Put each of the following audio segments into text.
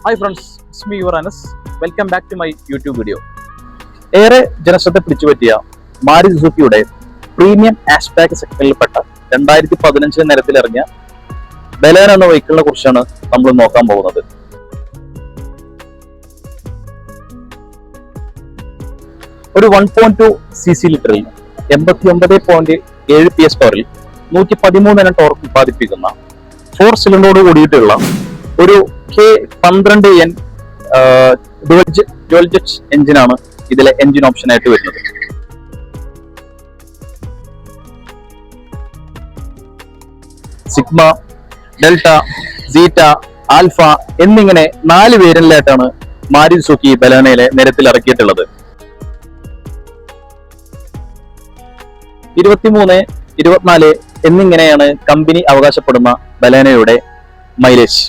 Hi friends, it's me your Anas. Welcome back to my YouTube video. ഏറെ ജനശ്രദ്ധ പിടിച്ചുപറ്റിയ മാരുതി സുസുക്കിയുടെ പ്രീമിയം ആഷ്ബാക്ക് സെഗ്മെന്റിൽപ്പെട്ട 2015 നിരത്തിലിറങ്ങിയ ബലേനോ എന്ന വെഹിക്കിളിനെ കുറിച്ചാണ് നമ്മൾ നോക്കാൻ പോകുന്നത്. ഒരു 1.2 cc ലിറ്ററിൽ 89.7 PS പവറിൽ 113 എന്ന ടോർക്ക് ഉത്പാദിപ്പിക്കുന്ന 4 സിലിണ്ടറോട് കൂടിയിട്ടുള്ള ഒരു K12N ഡുവൽ ജെറ്റ് എഞ്ചിനാണ് ഇതിലെ എഞ്ചിൻ ഓപ്ഷൻ ആയിട്ട് വരുന്നത്. സിഗ്മ, ഡെൽറ്റ, സീറ്റ, ആൽഫ എന്നിങ്ങനെ 4 വേരിയന്റിലായിട്ടാണ് മാരുതി സുസുക്കി ബലേനോയിലെ നിരത്തിൽ ഇറക്കിയിട്ടുള്ളത്. 23, 24 എന്നിങ്ങനെയാണ് കമ്പനി അവകാശപ്പെടുന്ന ബലേനോയുടെ മൈലേജ്.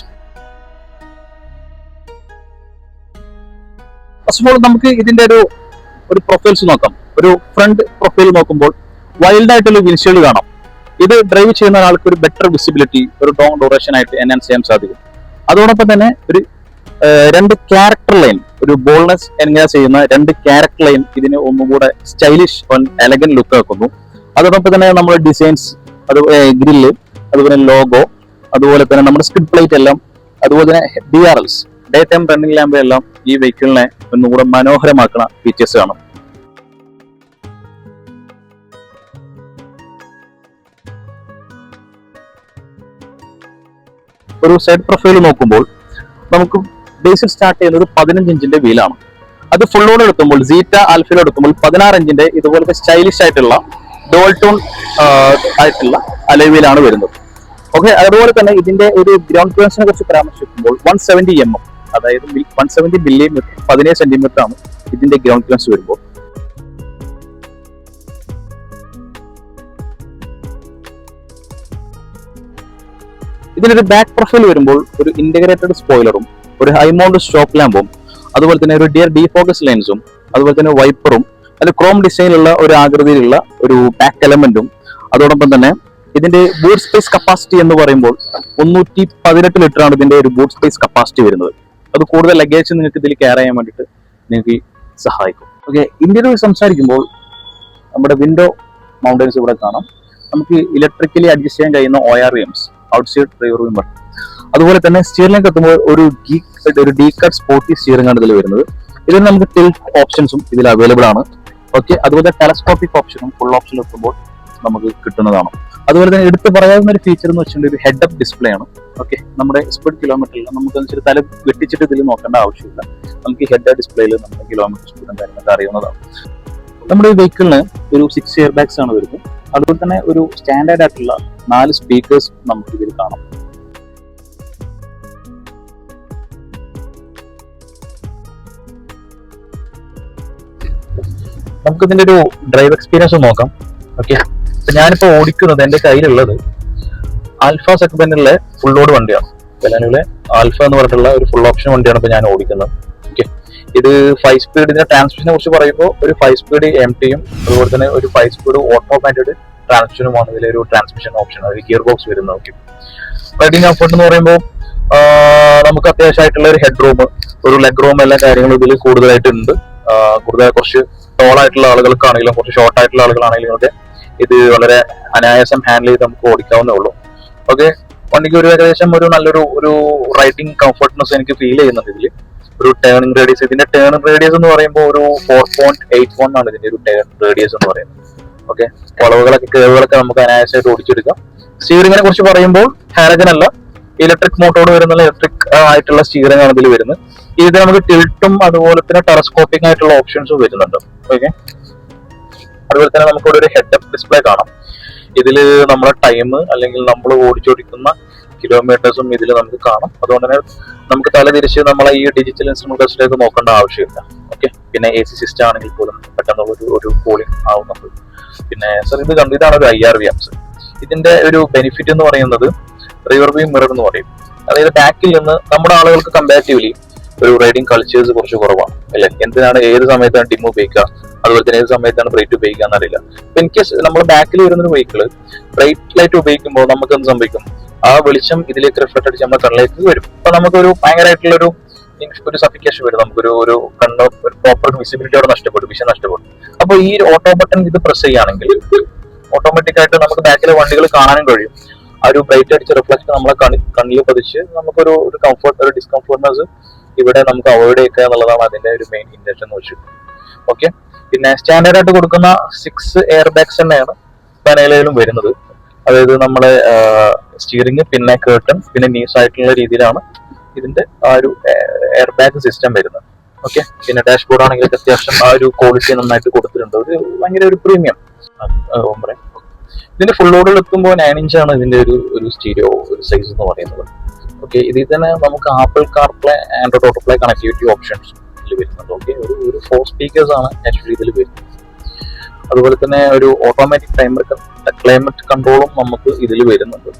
ഫസ്റ്റ് ഓഫ് ഓൾ നമുക്ക് ഇതിന്റെ ഒരു പ്രൊഫൈൽസ് നോക്കാം. ഒരു ഫ്രണ്ട് പ്രൊഫൈൽ നോക്കുമ്പോൾ വൈൽഡ് ആയിട്ടുള്ള വിൻഷീൽഡ് കാണാം. ഇത് ഡ്രൈവ് ചെയ്യുന്ന ഒരാൾക്ക് ഒരു ബെറ്റർ വിസിബിലിറ്റി, ഒരു ലോങ് ഡ്യൂറേഷൻ ആയിട്ട് എൻഹാൻസ് ചെയ്യാൻ സാധിക്കും. അതോടൊപ്പം തന്നെ ഒരു 2 ക്യാരക്ടർ ലൈൻ, ഒരു ബോൾനെസ് എൻഹാൻസ് ചെയ്യുന്ന 2 ക്യാരക്ടർ ലൈൻ ഇതിന് ഒന്നുകൂടെ സ്റ്റൈലിഷ് എലഗൻ ലുക്ക് ആക്കുന്നു. അതോടൊപ്പം തന്നെ നമ്മുടെ ഡിസൈൻസ്, അതുപോലെ ഗ്രില്ല്, അതുപോലെ ലോഗോ, അതുപോലെ തന്നെ നമ്മുടെ സ്കിഡ് പ്ലേറ്റ് എല്ലാം, അതുപോലെ തന്നെ DRLs, day time running lamp എല്ലാം ഈ വെഹിക്കിളിനെ ഒന്നുകൂടെ മനോഹരമാക്കുന്ന ഫീച്ചേഴ്സ് ആണ്. ഒരു സൈഡ് പ്രൊഫൈൽ നോക്കുമ്പോൾ നമുക്ക് ബേസിൽ സ്റ്റാർട്ട് ചെയ്യുന്നത് 15 ഇഞ്ചിന്റെ വീലാണ്. അത് ഫുള്ളോടെ എടുക്കുമ്പോൾ, സീറ്റ ആൽഫയിൽ എടുക്കുമ്പോൾ 16 ഇഞ്ചിന്റെ ഇതുപോലത്തെ സ്റ്റൈലിഷ് ആയിട്ടുള്ള ഡുവൽ ടോൺ ആയിട്ടുള്ള അലോയ് വീലാണ് വരുന്നത്. ഓക്കെ, അതുപോലെ തന്നെ ഇതിന്റെ ഒരു ഗ്രൗണ്ട് ക്ലിയറൻസിനെ കുറിച്ച് പരാമർശിക്കുമ്പോൾ 170 mm, അതായത് 170 മില്ലിമീറ്റർ 17 സെന്റിമീറ്റർ ആണ് ഇതിന്റെ ഗ്രൗണ്ട് ക്ലിയറൻസ് വരുമ്പോൾ. ഇതിലൊരു ബാക്ക് പ്രൊഫൈൽ വരുമ്പോൾ ഒരു ഇന്റഗ്രേറ്റഡ് സ്പോയിലറും, ഒരു ഹൈ മൗണ്ട് സ്റ്റോപ്പ് ലാമ്പും, അതുപോലെ തന്നെ ഒരു ഡിയർ ഡീഫോക്കസ് ലെൻസും, അതുപോലെ തന്നെ വൈപ്പറും, അത് ക്രോം ഡിസൈനിലുള്ള ഒരു ആകൃതിയിലുള്ള ഒരു ബാക്ക് എലമെന്റും, അതോടൊപ്പം തന്നെ ഇതിന്റെ ബൂട്ട് സ്പേസ് കപ്പാസിറ്റി എന്ന് പറയുമ്പോൾ 318 ലിറ്റർ ആണ് ഇതിന്റെ ഒരു ബൂട്ട് സ്പേസ് കപ്പാസിറ്റി വരുന്നത്. അത് കൂടുതൽ ലഗേജ് നിങ്ങൾക്ക് ഇതിൽ കെയർ ചെയ്യാൻ വേണ്ടിയിട്ട് നിങ്ങൾക്ക് സഹായിക്കും. ഓക്കെ, ഇന്റീരിയർ സംസാരിക്കുമ്പോൾ നമ്മുടെ വിൻഡോ മൗണ്ടൻസ് ഇവിടെ കാണാം. നമുക്ക് ഇലക്ട്രിക്കലി അഡ്ജസ്റ്റ് ചെയ്യാൻ കഴിയുന്ന ORVMs, ഔട്ട്സൈഡ് ഡ്രൈവർ വിമർ. അതുപോലെ തന്നെ സ്റ്റിയറിംഗിലേക്ക് എത്തുമ്പോൾ ഒരു ഡി കട്ട് സ്പോർട്ടി സ്റ്റിയറിംഗ് ആണ് ഇതിൽ വരുന്നത്. ഇതിൽ നമുക്ക് ടിൽറ്റ് ഓപ്ഷൻസും ഇതിൽ അവൈലബിൾ ആണ്. ഓക്കെ, അതുപോലെ ടെലസ്കോപ്പിക് ഓപ്ഷനും ഫുൾ ഓപ്ഷൻ എത്തുമ്പോൾ നമുക്ക് കിട്ടുന്നതാണ്. അതുപോലെ തന്നെ എടുത്ത് പറയാവുന്ന ഒരു ഫീച്ചർ എന്ന് വെച്ചിട്ടുണ്ടെങ്കിൽ ഒരു ഹെഡ് അപ്പ് ഡിസ്പ്ലേ ആണ്. ഓക്കെ, നമ്മുടെ സ്പീഡ് കിലോമീറ്ററിൽ നമുക്ക് തല വെട്ടിച്ചിട്ട് ഇതിൽ നോക്കേണ്ട ആവശ്യമില്ല. നമുക്ക് ഹെഡ് അപ്പ് ഡിസ്പ്ലേയിൽ നമ്മുടെ കിലോമീറ്റർ സ്പീഡും കാര്യങ്ങളൊക്കെ അറിയുന്നതാണ്. നമ്മുടെ ഈ വെഹിക്കിളിന് ഒരു 6 എയർ ബാഗ്സ് ആണ് വരുന്നത്. അതുപോലെ തന്നെ ഒരു സ്റ്റാൻഡേർഡ് ആയിട്ടുള്ള 4 സ്പീക്കേഴ്സ് നമുക്ക് ഇതിൽ കാണാം. നമുക്ക് ഇതിന്റെ ഒരു ഡ്രൈവ് എക്സ്പീരിയൻസ് നോക്കാം. ഓക്കെ, ഞാനിപ്പോ ഓടിക്കുന്നത്, എന്റെ കയ്യിലുള്ളത് ആൽഫ സെഗ്മെന്റിലെ ഫുൾ ലോഡ് വണ്ടിയാണ്. ബലേനോയിലെ ആൽഫ എന്ന് പറഞ്ഞിട്ടുള്ള ഒരു ഫുൾ ഓപ്ഷൻ വണ്ടിയാണ് ഇപ്പൊ ഞാൻ ഓടിക്കുന്നത്. ഓക്കെ, ഇത് 5 സ്പീഡ്, ഇതിന്റെ ട്രാൻസ്മിഷനെ കുറിച്ച് പറയുമ്പോൾ ഒരു 5 സ്പീഡ് MTയും അതുപോലെ തന്നെ ഒരു 5 സ്പീഡ് ഓട്ടോമാറ്റഡ് ട്രാൻസ്മിഷനുമാണ് ഇതിലെ ഒരു ട്രാൻസ്മിഷൻ ഓപ്ഷൻ, അതായത് ഗിയർ ബോക്സ് വരുന്നത്. ഓക്കെ, റൈഡിങ് കംഫർട്ട് എന്ന് പറയുമ്പോൾ നമുക്ക് അത്യാവശ്യമായിട്ടുള്ള ഒരു ഹെഡ് റൂം, ഒരു ലെഗ് റൂം, എല്ലാ കാര്യങ്ങളും ഇതിൽ കൂടുതലായിട്ടുണ്ട്. കുറച്ച് ടോൾ ആയിട്ടുള്ള ആളുകൾക്കാണെങ്കിലും കുറച്ച് ഷോർട്ട് ആയിട്ടുള്ള ആളുകളാണെങ്കിലും ഒക്കെ ഇത് വളരെ അനായാസം ഹാൻഡിൽ ചെയ്ത് നമുക്ക് ഓടിക്കാവുന്നേ ഉള്ളൂ. ഓക്കെ, വണ്ടിക്ക് ഒരു ഏകദേശം ഒരു നല്ലൊരു റൈഡിങ് കംഫർട്ട്നെസ് എനിക്ക് ഫീൽ ചെയ്യുന്നുണ്ട് ഇതിൽ. ഒരു ടേണിംഗ് റേഡിയസ്, ഇതിന്റെ ടേണിംഗ് റേഡിയസ് എന്ന് പറയുമ്പോൾ ഒരു 4.81 ആണ് ഇതിന്റെ ഒരു ടേൺ റേഡിയസ് എന്ന് പറയുന്നത്. ഓക്കെ, വളവുകളൊക്കെ കേവുകളൊക്കെ നമുക്ക് അനായാസമായിട്ട് ഓടിച്ചെടുക്കാം. സ്റ്റിയറിംഗിനെ കുറിച്ച് പറയുമ്പോൾ ഹാരജൻ അല്ല, ഇലക്ട്രിക് മോട്ടോർ വരുന്ന ഇലക്ട്രിക് ആയിട്ടുള്ള സ്റ്റിയറിംഗ് ആണ് ഇതിൽ വരുന്നത്. ഇത് നമുക്ക് ടിൽട്ടും അതുപോലെ തന്നെ ടെലസ്കോപ്പിക് ആയിട്ടുള്ള ഓപ്ഷൻസും വരുന്നുണ്ട്. ഓക്കെ, അതുപോലെ തന്നെ നമുക്ക് ഇവിടെ ഒരു ഹെഡ് അപ്പ് ഡിസ്പ്ലേ കാണാം. ഇതിൽ നമ്മുടെ ടൈം അല്ലെങ്കിൽ നമ്മൾ ഓടിച്ചോടിക്കുന്ന കിലോമീറ്റേഴ്സും ഇതിൽ നമുക്ക് കാണാം. അതുകൊണ്ട് തന്നെ നമുക്ക് തല തിരിച്ച് നമ്മളെ ഈ ഡിജിറ്റൽ ഇൻസ്ട്രുമെന്റേഴ്സിലേക്ക് നോക്കേണ്ട ആവശ്യമില്ല. ഓക്കെ, പിന്നെ AC സിസ്റ്റം ആണെങ്കിൽ പോലും പെട്ടെന്ന് ഒരു കൂളിംഗ് ആവുന്നുണ്ട്. പിന്നെ സർ ഇത് ഇതാണ് ഒരു IRVMs. ഇതിന്റെ ഒരു ബെനിഫിറ്റ് എന്ന് പറയുന്നത് റിയർ വ്യൂ മിറർ എന്ന് പറയും. അതായത് ബാക്കിൽ നിന്ന് നമ്മുടെ ആളുകൾക്ക് കമ്പാരിറ്റീവ്ലി ഒരു റൈഡിങ് കൾച്ചേഴ്സ് കുറച്ച് കുറവാണ് അല്ലെ. എന്തിനാണ് ഏത് സമയത്താണ് ഡിം ഉപയോഗിക്കുക, അതുപോലെ തന്നെ ഏത് സമയത്താണ് ബ്രൈറ്റ് ഉപയോഗിക്കുക എന്നറിയില്ല. ഇൻ കേസ് നമ്മൾ ബാക്കിൽ വരുന്നൊരു വെഹിക്കിള് ബ്രൈറ്റ് ലൈറ്റ് ഉപയോഗിക്കുമ്പോൾ നമുക്ക് എന്ത് സംഭവിക്കും, ആ വെളിച്ചം ഇതിലേക്ക് റിഫ്ലക്ട് അടിച്ച് നമ്മുടെ കണ്ണിലേക്ക് വരും. അപ്പൊ നമുക്കൊരു ഭയങ്കരമായിട്ടുള്ളൊരു ഒരു സഫിക്കേഷൻ വരും, നമുക്കൊരു ഒരു കണ്ണ് ഒരു പ്രോപ്പർ വിസിബിലിറ്റി അവിടെ നഷ്ടപ്പെടും, വിഷൻ നഷ്ടപ്പെടും. അപ്പോൾ ഈ ഓട്ടോ ബട്ടൺ ഇത് പ്രസ് ചെയ്യുകയാണെങ്കിൽ ഓട്ടോമാറ്റിക് ആയിട്ട് നമുക്ക് ബാക്കിലെ വണ്ടികൾ കാണാനും കഴിയും. ആ ഒരു ബ്രൈറ്റ് അടിച്ച റിഫ്ലക്ഷൻ നമ്മളെ കണ്ണിൽ പതിച്ച് നമുക്കൊരു ഒരു കംഫർട്ട്, ഒരു ഡിസ്കംഫർട്ട്നെസ് ഇവിടെ നമുക്ക് അവോയ്ഡ് ചെയ്യുക എന്നുള്ളതാണ് അതിന്റെ ഒരു മെയിൻ ഇന്റൻഷൻ എന്ന് വെച്ചിട്ട്. ഓക്കെ, പിന്നെ സ്റ്റാൻഡേർഡ് ആയിട്ട് കൊടുക്കുന്ന 6 എയർ ബാഗ്സ് തന്നെയാണ് പനയിലും വരുന്നത്. അതായത് നമ്മളെ സ്റ്റിയറിംഗ്, പിന്നെ കേർട്ടൺ, പിന്നെ നീസ് ആയിട്ടുള്ള രീതിയിലാണ് ഇതിന്റെ ആ ഒരു എയർ ബാഗ് സിസ്റ്റം വരുന്നത്. ഓക്കെ, പിന്നെ ഡാഷ്ബോർഡ് ആണെങ്കിൽ അത്യാവശ്യം ആ ഒരു ക്വാളിറ്റി നന്നായിട്ട് കൊടുത്തിട്ടുണ്ട്, ഒരു ഭയങ്കര ഒരു പ്രീമിയം. ഇതിന്റെ ഫുൾ ലോഡിൽ എത്തുമ്പോൾ 9 ഇഞ്ചാണ് ഇതിന്റെ ഒരു സ്റ്റീരിയോ ഒരു സൈസ് എന്ന് പറയുന്നത്. ഓക്കെ, ഇതിൽ തന്നെ നമുക്ക് Apple CarPlay, Android autoplay connectivity options ഇതിൽ വരുന്നുണ്ട്. ഓക്കെ, ഒരു 4 സ്പീക്കേഴ്സ് ആണ് ആക്ച്വലി ഇതിൽ വരുന്നത്. അതുപോലെ തന്നെ ഒരു ഓട്ടോമാറ്റിക് ക്ലൈമറ്റ് കൺട്രോളും നമുക്ക് ഇതിൽ വരുന്നുണ്ട്.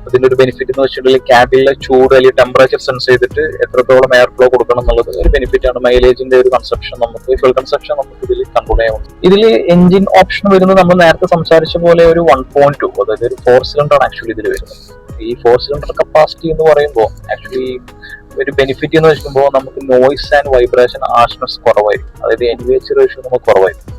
അതിന്റെ ഒരു ബെനിഫിറ്റ് എന്ന് വെച്ചിട്ടുണ്ടെങ്കിൽ ക്യാബിലെ ചൂട് അല്ലെങ്കിൽ ടെമ്പറേച്ചർ സെൻസ് ചെയ്തിട്ട് എത്രത്തോളം എയർ ഫ്ലോ കൊടുക്കണം എന്നുള്ളത് ഒരു ബെനിഫിറ്റ് ആണ്. മൈലേജിന്റെ ഒരു കൺസപ്ഷൻ നമുക്ക്, ഫ്യൂൽ കൺസപ്ഷൻ നമുക്ക് ഇതിൽ കൺട്രോൾ ചെയ്യാൻ പറ്റും. ഇതിൽ എഞ്ചിൻ ഓപ്ഷൻ വരുന്നത് നമ്മൾ നേരത്തെ സംസാരിച്ച പോലെ ഒരു 1.2, അതായത് ഒരു 4 സിലിണ്ടർ ആണ് ആക്ച്വലി ഇതിൽ വരുന്നത്. ഈ 4 സിലിണ്ടർ കപ്പാസിറ്റി എന്ന് പറയുമ്പോൾ ആക്ച്വലി ഒരു ബെനിഫിറ്റ് എന്ന് വെക്കുമ്പോൾ നമുക്ക് നോയിസ് ആൻഡ് വൈബ്രേഷൻ ആർഷ്നെസ് കുറവായിരിക്കും, അതായത് NVH റേഷ്യോ നമുക്ക് കുറവായിരിക്കും.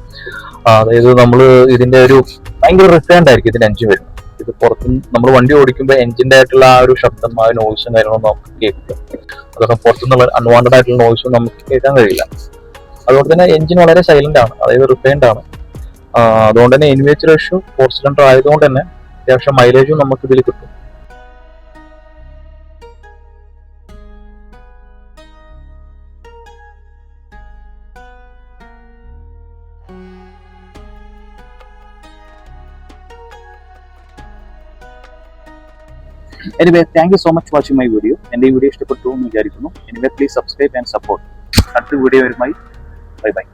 അതായത് നമ്മൾ ഇതിന്റെ ഒരു ഭയങ്കര റിസേൺഡ് ആയിരിക്കും ഇതിന്റെ എഞ്ചിൻ വരുന്നത്. ഇത് പുറത്ത് നമ്മൾ വണ്ടി ഓടിക്കുമ്പോൾ എഞ്ചിന്റെ ആയിട്ടുള്ള ആ ഒരു ശബ്ദം, ആ നോയിസും കാര്യങ്ങളൊന്നും നമുക്ക് കേൾക്കില്ല. അതൊക്കെ പുറത്തുനിന്നുള്ള അൺവാണ്ടഡ് ആയിട്ടുള്ള നോയിസും നമുക്ക് കേൾക്കാൻ കഴിയില്ല. അതുകൊണ്ട് തന്നെ എഞ്ചിൻ വളരെ സൈലന്റ് ആണ്, അതായത് റിഫൈൻഡ് ആണ്. അതുകൊണ്ട് തന്നെ NVH റേഷ്യോ 4 സിലിണ്ടർ ആയതുകൊണ്ട് തന്നെ അത്യാവശ്യം മൈലേജും നമുക്ക് ഇതിൽ കിട്ടും. Anyway, thank you so much for watching my video. എൻ്റെ ഈ വീഡിയോ ഇഷ്ടപ്പെട്ടു എന്ന് വിചാരിക്കുന്നു. Anyway, please subscribe and support. അടുത്ത വീഡിയോ വരുമായി. Bye bye.